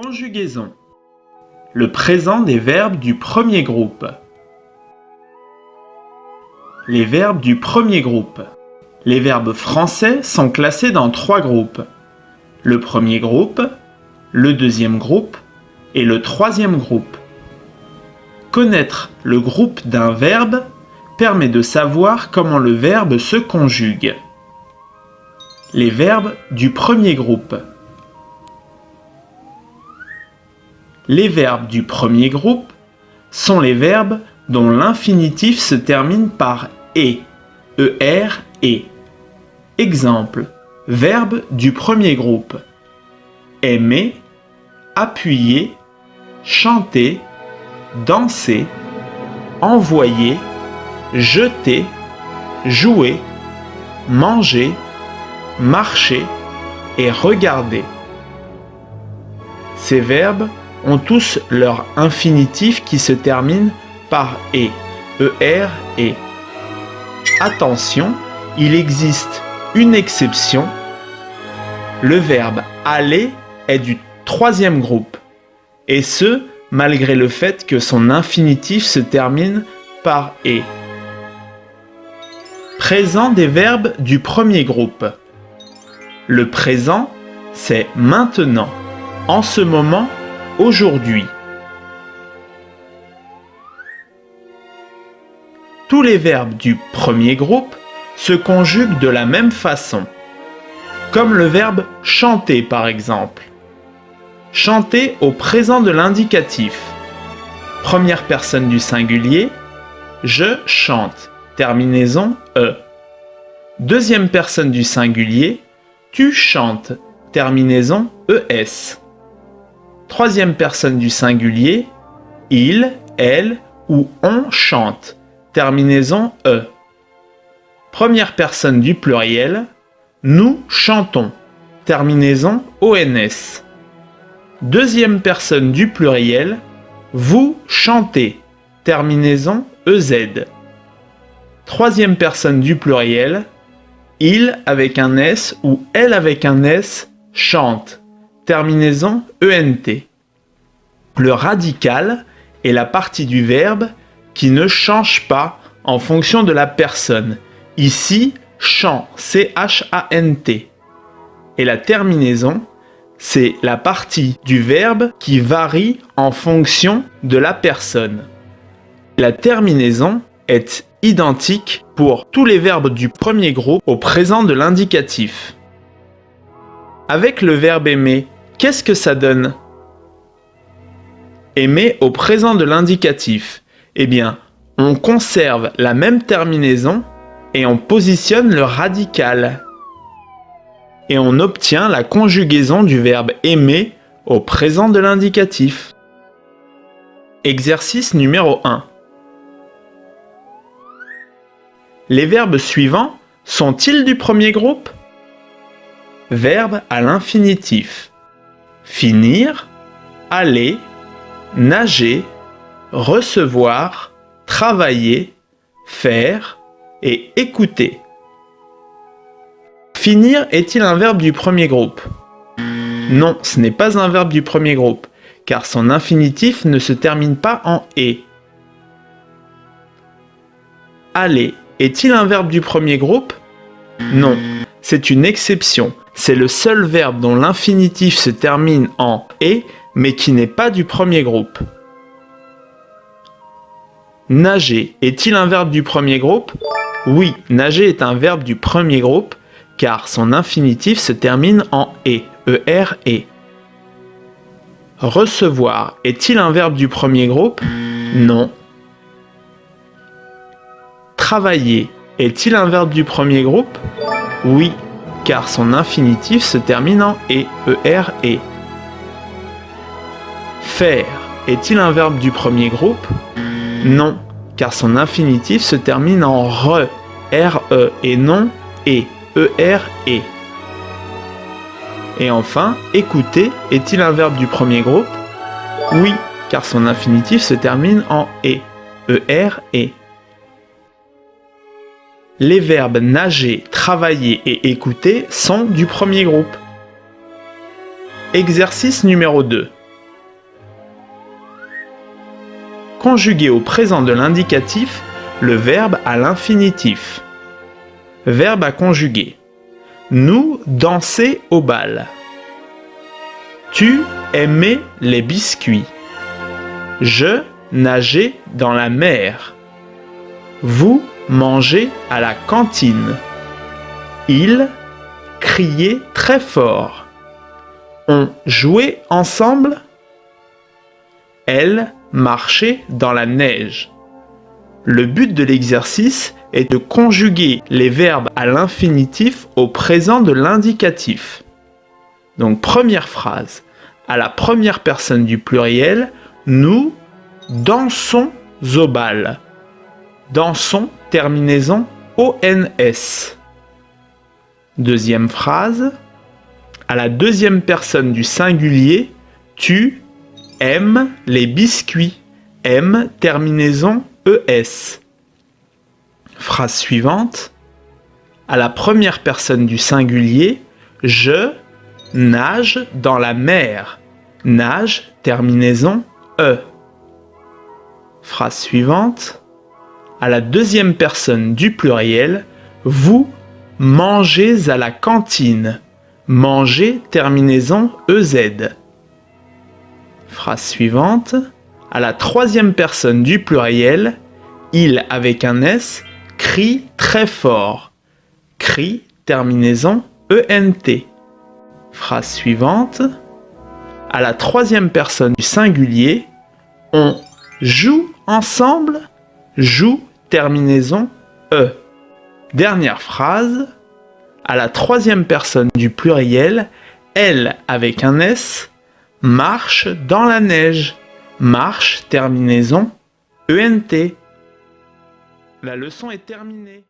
Conjugaison. Le présent des verbes du premier groupe. Les verbes du premier groupe. Les verbes français sont classés dans 3 groupes. Le premier groupe, le deuxième groupe et le troisième groupe. Connaître le groupe d'un verbe permet de savoir comment le verbe se conjugue. Les verbes du premier groupe. Les verbes du premier groupe sont les verbes dont l'infinitif se termine par « et », er, et. Exemple, verbes du premier groupe. Aimer, appuyer, chanter, danser, envoyer, jeter, jouer, manger, marcher et regarder. Ces verbes ont tous leur infinitif qui se termine par « et », er, et. Attention, il existe une exception. Le verbe « aller » est du troisième groupe, et ce, malgré le fait que son infinitif se termine par « et ». Présent des verbes du premier groupe. Le présent, c'est maintenant, en ce moment, aujourd'hui. Tous les verbes du premier groupe se conjuguent de la même façon, comme le verbe chanter par exemple. Chanter au présent de l'indicatif. Première personne du singulier, je chante, terminaison e. Deuxième personne du singulier, tu chantes, terminaison es. Troisième personne du singulier, il, elle ou on chante, terminaison e. Première personne du pluriel, nous chantons, terminaison ons. Deuxième personne du pluriel, vous chantez, terminaison ez. Troisième personne du pluriel, il avec un s ou elle avec un s chante, terminaison ent. Le radical est la partie du verbe qui ne change pas en fonction de la personne. Ici, chant, C-H-A-N-T. Et la terminaison, c'est la partie du verbe qui varie en fonction de la personne. La terminaison est identique pour tous les verbes du premier groupe au présent de l'indicatif. Avec le verbe aimer, qu'est-ce que ça donne? Aimer au présent de l'indicatif. Eh bien, on conserve la même terminaison et on positionne le radical. Et on obtient la conjugaison du verbe aimer au présent de l'indicatif. Exercice numéro 1. Les verbes suivants sont-ils du premier groupe? Verbe à l'infinitif. Finir, aller, nager, recevoir, travailler, faire et écouter. Finir est-il un verbe du premier groupe? Non, ce n'est pas un verbe du premier groupe, car son infinitif ne se termine pas en « et ». Aller est-il un verbe du premier groupe? Non, c'est une exception. C'est le seul verbe dont l'infinitif se termine en « et », mais qui n'est pas du premier groupe. Nager est-il un verbe du premier groupe? Oui, nager est un verbe du premier groupe, car son infinitif se termine en « et », er, et. Recevoir est-il un verbe du premier groupe? Non. Travailler est-il un verbe du premier groupe? Oui, car son infinitif se termine en « et », er, et. Faire est-il un verbe du premier groupe? Non, car son infinitif se termine en re, re, et non et, er, et. Et enfin, écouter est-il un verbe du premier groupe? Oui, car son infinitif se termine en et, er, et. Les verbes nager, travailler et écouter sont du premier groupe. Exercice numéro 2. conjuguer au présent de l'indicatif le verbe à l'infinitif. Verbe à conjuguer. Nous danser au bal. Tu aimais les biscuits. Je nageais dans la mer. Vous mangez à la cantine. Il criait très fort. On jouait ensemble. Elle marchait dans la neige. Le but de l'exercice est de conjuguer les verbes à l'infinitif au présent de l'indicatif. Donc première phrase, à la première personne du pluriel, nous dansons au bal. Dansons, terminaison ONS. Deuxième phrase, à la deuxième personne du singulier, tu aimes les biscuits. M, terminaison ES. Phrase suivante, à la première personne du singulier, je nage dans la mer. Nage, terminaison E. Phrase suivante, à la deuxième personne du pluriel, vous mangez à la cantine. Manger, terminaison EZ. Phrase suivante, à la troisième personne du pluriel, il avec un S crie très fort. Crie, terminaison ENT. Phrase suivante, à la troisième personne du singulier, on joue ensemble. Joue, terminaison E. Dernière phrase, à la troisième personne du pluriel, elle avec un S marche dans la neige. Marche, terminaison ENT. La leçon est terminée.